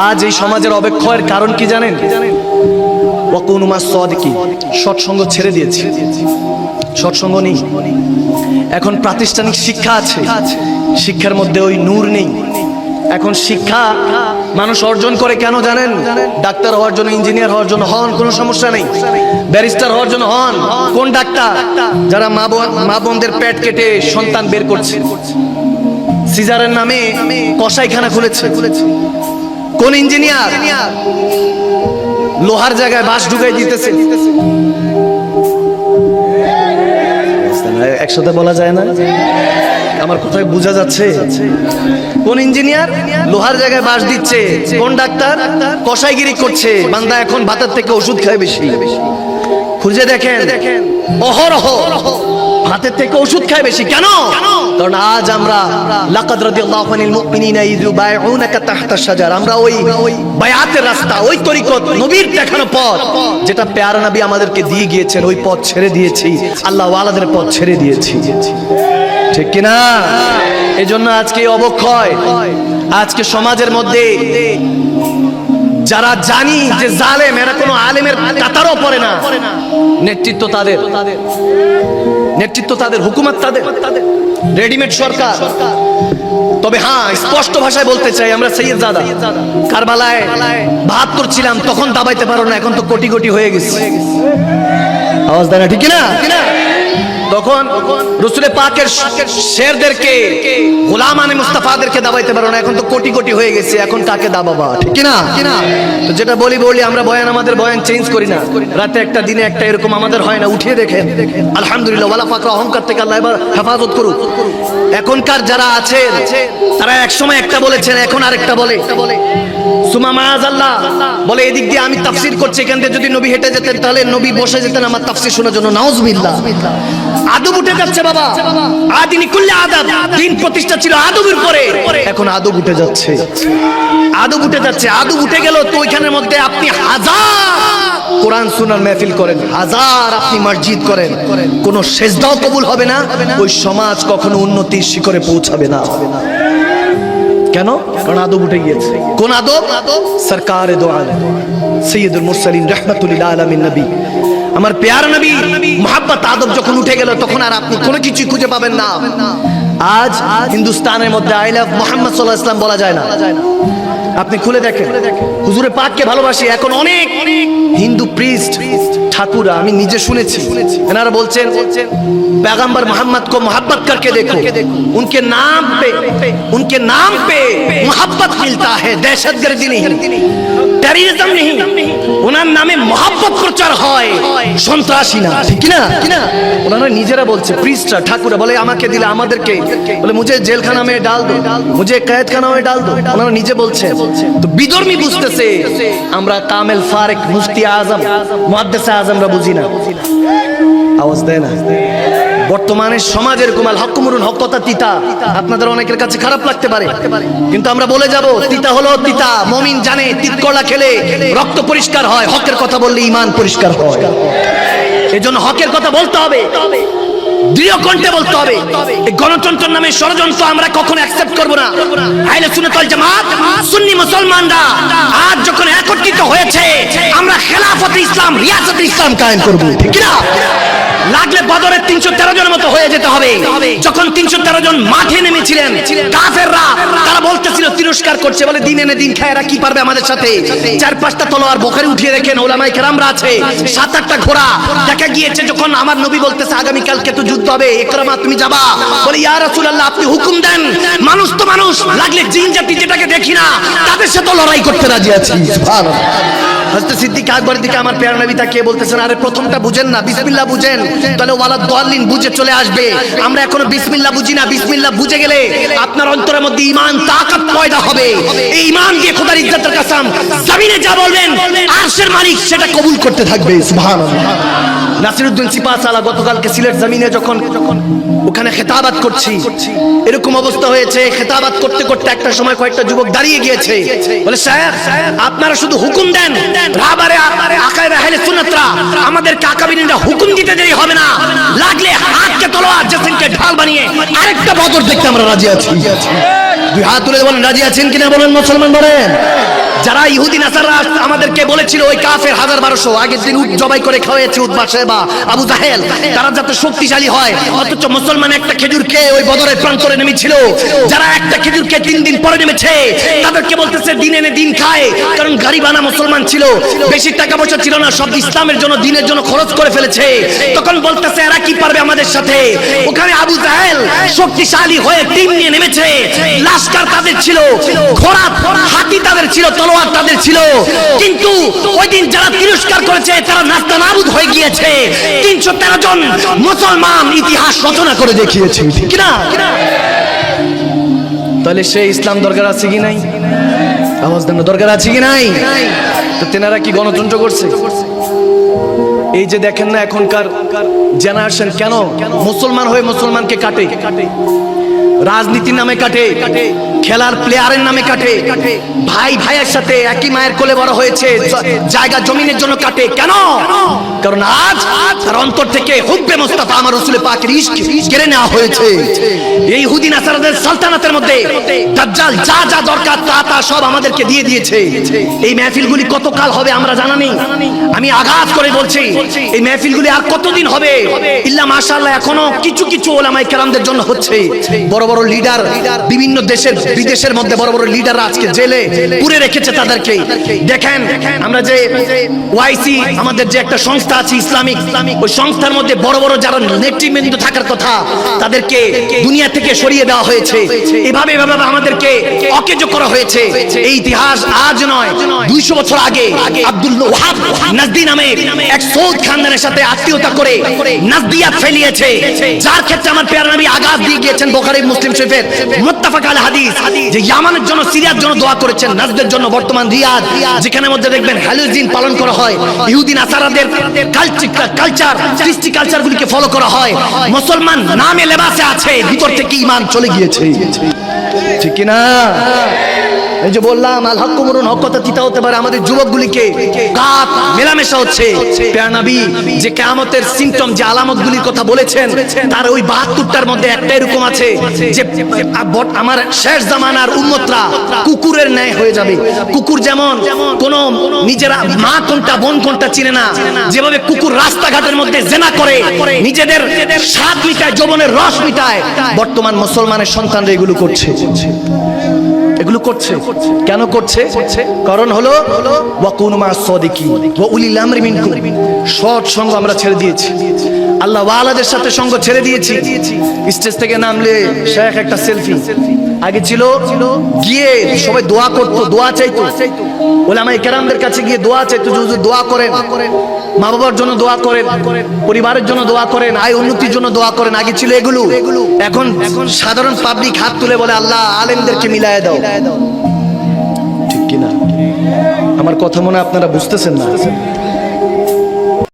আজ এই সমাজের অবক্ষয়ের কারণ কি জানেন? ওয়াকুনু মাস সাদিকিন, সৎসঙ্গ ছেড়ে দিয়েছি, সৎসঙ্গ নেই। এখন প্রাতিষ্ঠানিক শিক্ষা আছে, শিক্ষার মধ্যে ওই নূর নেই। এখন শিক্ষা মানুষ অর্জন করে কেন জানেন? ডাক্তার হওয়ার জন্য, ইঞ্জিনিয়ার হওয়ার জন্য হন, কোনো সমস্যা নেই। ব্যারিস্টার হওয়ার জন্য হন। কোন ডাক্তার? যারা মা বোনদের পেট কেটে সন্তান বের করছে, সিজারের নামে কসাইখানা খুলেছে। কোন ইঞ্জিনিয়ার? লোহার জায়গায় বাঁশ ঢুকাই দিতেছে। একসাথে বলা যায় না? আমার কথায় বোঝা যাচ্ছে? কোন ইঞ্জিনিয়ার লোহার জায়গায় বাঁশ দিচ্ছে? কোন ডাক্তার কসাইগিরি করছে? বান্দা এখন ভাতের থেকে ওষুধ খায় বেশি। খুঁজে দেখেন, অহরহ ভাতের থেকে ওষুধ খায় বেশি। কেন? কারণ আজ আমরা লাকাদ রাদিয়াল্লাহু আনিল মুমিনিনা ইয ইউবাইউনাকা তাহতা শাজার, আমরা ওই বায়াতের রাস্তা, ওই তরিকত, নবীর দেখানো পথ, যেটা প্যারা নবী আমাদেরকে দিয়ে গিয়েছেন, ওই পথ ছেড়ে দিয়েছি। আল্লাহ ওয়ালাদের পথ ছেড়ে দিয়েছি, ঠিক কিনা? এজন্য আজকে অবক্ষয়, আজকে সমাজের মধ্যে যারা জানি যে জালেম, এরা কোনো আলেমের কাতারও পড়ে না, নেতৃত্ব তাদের, নেতৃত্ব তাদের, হুকুমত তাদের, রেডিমেড সরকার। তবে হ্যাঁ, স্পষ্ট ভাষায় বলতে চাই, আমরা সৈয়দজাদা কারবালায় ৭২ ছিলাম, তখন দাবাইতে পারো না, এখন তো কোটি কোটি হয়ে গেছে। আওয়াজ দেয় না, ঠিক কিনা? তখন রাসূল পাকের শেরদেরকে, গোলামানে মুস্তাফাদেরকে দাবাইতে পারো না, এখন তো কোটি কোটি হয়ে গেছে, এখন কাকে দাবাবা, ঠিক কিনা? তো যেটা বলি আমরা বয়ান, আমাদের বয়ান চেঞ্জ করি না। রাতে একটা, দিনে একটা, এরকম আমাদের হয় না। উঠিয়ে দেখেন, আলহামদুলিল্লাহ, ওয়ালা ফাকরা, অহংকার থেকে আল্লাহ এবার হেফাজত করুক। এখনকার যারা আছেন তারা একসময় একটা বলেছেন, এখন আরেকটা বলে। সুমা মাআযাল্লাহ বলে, এদিক দিয়ে আমি তাফসীর করছি, এখান থেকে যদি নবী হেঁটে যেতেন তাহলে নবী বসে যেতেন আমার তাফসীর শোনার জন্য। নাউযুবিল্লাহ। আদব উঠে যাচ্ছে বাবা। আদিনি কুল্লি আদাব, দিন প্রতিষ্ঠা ছিল আদবের পরে, এখন আদব উঠে যাচ্ছে, আদব উঠে যাচ্ছে। আদব উঠে গেল তো ওইখানের মধ্যে আপনি হাজার কোরআন সুন্নাহর মাহফিল করেন, হাজার আপনি মসজিদ করেন, কোন সেজদাও কবুল হবে না। ওই সমাজ কখনো উন্নতির শিখরে পৌঁছাবে না। কেন? কারণ আদব উঠে গিয়েছে। কোন আদব? সরকারে দো আলম সৈয়দুল মুরসালিন রাহমাতুল লিল আলামিন নবী, আমার প্যারা নবী, মুহাব্বত, আদব যখন উঠে গেল তখন আর আপনি কোনো কিছু খুঁজে পাবেন না। আজ হিন্দুস্তানের মধ্যে আই লাভ মুহাম্মদ সাল্লাল্লাহু আলাইহি ওয়াসাল্লাম বলা যায় না। আপনি খুলে দেখেন, হুজুরে পাককে ভালোবাসি, এখন অনেক হিন্দু প্রিস্ট, ঠাকুরা, আমি নিজে শুনেছি, এনারা বলছেন पैगंबर मोहम्मद को मोहब्बत करके देखो, उनके नाम पे मोहब्बत मिलता है, दहशतगर्दी नहीं, टेररिज्म नहीं, ওনার নামে मोहब्बत প্রচার হয়, সন্ত্রাসী না, ঠিক না? ওনারা নিজেরা বলছে, প্রিস্টরা, ঠাকুরা বলে, আমাকে দিলে, আমাদেরকে বলে, মুझे জেলখানা में डाल दो, मुझे कैदখানা में डाल दो। ওনারা নিজে বলছে। তো বিধর্মী বুঝতেছে, আমরা কামেল ফারেক, মুফতি আজম, মুহাদ্দিস আজমরা বুঝি না। আওয়াজ দেয় না? বর্তমানে সমাজের কুমাল হকমুরুন হকতা তিতা, আপনাদের অনেকের কাছে খারাপ লাগতে পারে, কিন্তু আমরা বলে যাব, তিতা হলো তিতা। মুমিন জানে তিত কলা খেলে রক্ত পরিষ্কার হয়, হকের কথা বললে ঈমান পরিষ্কার হয়। এজন্য হকের কথা বলতে হবে, দৃঢ় কণ্ঠে বলতে হবে। এই গণতন্ত্র নামে ষড়যন্ত্র আমরা কখনো অ্যাকসেপ্ট করব না। আহলে সুন্নাত ওয়াল জামাত, সুন্নি মুসলমানরা আজ যখন একত্রিত হয়েছে, আমরা খেলাফতে ইসলাম, রিয়াসতে ইসলাম কায়েম করব, ঠিক না? লাগলে বদরের ৩১৩ জনের মতো হয়ে যেতে হবে। যখন ৩১৩ জন মাঠে নেমেছিলেন, কাফেররা তারা বলতেছিল, তিরস্কার করছে, বলে, দিন এনে দিন খায়, এরা কি পারবে আমাদের সাথে? ৪-৫টা তলোয়ার বুখারী উঠিয়ে দেখেন, ওলামায়ে কেরামরা আছে, ৭-৮টা ঘোড়া। দেখা গিয়েছে যখন আমার নবী বলতেছে, আগামী কালকে তো যুদ্ধ হবে, ইকরামা তুমি যাবা, বলে, ইয়া রাসূলুল্লাহ আপনি হুকুম দেন, মানুষ তো মানুষ, লাগলে জিন জাতি যেটাকে দেখি না তাদের সাথে লড়াই করতে রাজি আছি। সুবহানাল্লাহ। হযরত সিদ্দিক আকবর দিকে আমার প্যারা নবী তাকিয়ে বলতেছেন, আরে প্রথমটা বুঝেন না, বিসমিল্লাহ বুঝেন, তাহলে ওয়ালা দাল্লিন বুঝে চলে আসবে। আমরা এখনো বিসমিল্লাহ বুঝি না। বিসমিল্লাহ বুঝে গেলে আপনার অন্তরের মধ্যে ঈমান, তাকাত পয়দা হবে। এই ঈমান দিয়ে খোদার ইজ্জতের কসম, জমিনে যা বলবেন আরশের মালিক সেটা কবুল করতে থাকবে। সুবহানাল্লাহ। নাসিরউদ্দিন সিপাহসালা গতকালকে সিলেট জমিনে যখন ওখানে খেতাবাত করছি, এরকম অবস্থা হয়েছে, খেতাবাত করতে করতে একটা সময় কয়েকটা যুবক দাঁড়িয়ে গিয়েছে, বলে, সাহেব আপনারা শুধু হুকুম দেন, রাবারে আকায়েদ আহলে সুন্নাতরা আমাদের কাকাবিরিনরা হুকুম দিতে দেরি হবে না, লাগলে হাতকে তলোয়ার, জেসিনকে ঢাল বানিয়ে আরেকটা বদর দেখতে আমরা রাজি আছি। দুই হাত তুলে বলেন রাজি আছেন কিনা বলেন মুসলমান বলেন। যারা ইহুদি নাসাররা আমাদেরকে বলেছিল ওই কাফের 1200 আগের দিন উট জবাই করে খাওয়াইছে উতবা সাহেবা আবু জাহেল, তারা যাতে শক্তিশালী হয়, অথচ মুসলমান একটা খেজুর খেয়ে ওই বদরের প্রান্তরে নেমেছিল। যারা একটা খেজুর খেয়ে 3 দিন পরে নেমেছে তাদেরকে বলতেছে দিন এনে দিন খায়, কারণ গারিবানা মুসলমান ছিল, বেশি টাকা পয়সা ছিল না, সব ইসলামের জন্য দিনের জন্য খরচ করে ফেলেছে। তখন বলতেছে এরা কি পারবে আমাদের সাথে। ওখানে আবু জাহেল শক্তিশালী হয়ে টিম নিয়ে নেমেছে, লাশকার তাদের ছিল, ঘোড়া হাতি তাদের ছিল, তলোয়ার তাদের ছিল, কিন্তু ওই দিন যারা তিরস্কার করেছে তারা নাস্তানাবুদ হয়ে গিয়েছে। 313 জন মুসলমান ইতিহাস রচনা করে দেখিয়েছে, ঠিক কিনা? তাহলে সেই ইসলাম দরকার আছে কি নাই? আওয়াজ দেন, দরকার আছে কি নাই? তো তেনারা কি গণতন্ত্র করছে? এই যে দেখেন না এখনকার জেনারেশন কেন মুসলমান হয়ে মুসলমানকে কাটে, রাজনীতির নামে কাটে, খেলার প্লেয়ারের নামে কাটে, ভাই ভাইয়ের সাথে একই মায়ের কোলে বড় হয়েছে জায়গা জমিনের জন্য কাটে। কেন? কারণ আজ তার অন্তর থেকে হুব্বে মুস্তাফা আমার রাসূল পাকের ইশক কেড়ে নেওয়া হয়েছে। এই ইহুদি নাসারাদের সালতানাতের মধ্যে দাজ্জাল যা যা দরকার তা সব আমাদেরকে দিয়ে দিয়েছে। এই মাহফিলগুলি কত কাল হবে আমরা জানা নেই। আমি আঘাত করে বলছি এই মাহফিলগুলি আর কতদিন হবে? ইল্লা মাশাআল্লাহ এখনো কিছু কিছু ওলামায়ে কেরামদের জন্য হচ্ছে। বড় বড় লিডার বিভিন্ন দেশের বিদেশের মধ্যে বড় বড় লিডাররা আজকে জেলে পুরে রেখেছে তাদেরকে। দেখেন আমরা যে ওয়াইসি আমাদের যে একটা সংস্থা আছে ইসলামিক, ওই সংস্থার মধ্যে বড় বড় যারা নেতৃবৃন্দ থাকার কথা তাদেরকে দুনিয়া থেকে সরিয়ে দেওয়া হয়েছে। এভাবে এভাবে আমাদেরকে অকেজো করা হয়েছে। এই ইতিহাস আজ নয় 200 বছর আগে আব্দুল ওয়াহাব নাজদি নামে এক সৌদ খানদানের সাথে আত্মীয়তা করে নাজদিয়াত ফেলিয়েছে, যার ক্ষেত্রে আমার প্রিয় নবী আঘাত দিয়ে গিয়েছেন। বুখারী মুসলিম শরীফের মুত্তাফাক আলাইহি হাদিস যে ইয়ামানের জন্য সিরিয়ার জন্য দোয়া করেছেন, নাজদের জন্য বর্তমান রিয়াদ, যেখানে মধ্যে দেখবেন হ্যালোজিন পালন করা হয়, ইহুদি নাসারাদের কালচার কৃষ্টি কালচারগুলিকে ফলো করা হয়। মুসলমান নামে লেবাসে আছে, ভিতর থেকে ঈমান চলে গিয়েছে, ঠিক কি না? এই যে বললাম আল হক মুরুন হক কথা তিতা হতে পারে। আমাদের যুবকগুলিকে গাত মেলামেশা হচ্ছে। প্রিয় নবী যে কিয়ামতের সিম্পটম যে আলামতগুলির কথা বলেছেন তার ওই 72টার মধ্যে একটা এরকম আছে যে আমার শেষ জামানার উম্মতরা কুকুরের ন্যায় হয়ে যাবে। কুকুর যেমন কোন নিজেরা মা কোনটা বোন কোনটা চিনে না, যেভাবে কুকুর রাস্তাঘাটের মধ্যে জেনা করে নিজেদের স্বাদ মিটায়, যৌবনের রস মিটায়, বর্তমান মুসলমানের সন্তানরা এগুলো করছে। এগুলো করছে কেন করছে? কারণ হলো ওয়াকুনু মা'আস সাদিকিন ওয়া উলিল আমরি মিনকুম। সৎ সঙ্গ আমরা ছেড়ে দিয়েছি, আল্লাহ ওয়ালাদের সাথে সঙ্গ ছেড়ে দিয়েছি। স্টেজ থেকে নামলে শেখ একটা সেলফি, আগে ছিল গিয়ে সবাই দোয়া করতো, দোয়া চাইতো, ওলামায়ে কেরামদের কাছে গিয়ে দোয়া চাইতো, হুজুর দোয়া করেন, মা বাবার জন্য দোয়া করেন, পরিবারের জন্য দোয়া করেন, আয় উন্নতির জন্য দোয়া করেন। আগে ছিল এগুলো। এখন সাধারণ পাবলিক হাত তুলে বলে আল্লাহ আলেমদেরকে মিলায় দাও, ঠিক কিনা? আমার কথা মনে আপনারা বুঝতেছেন না?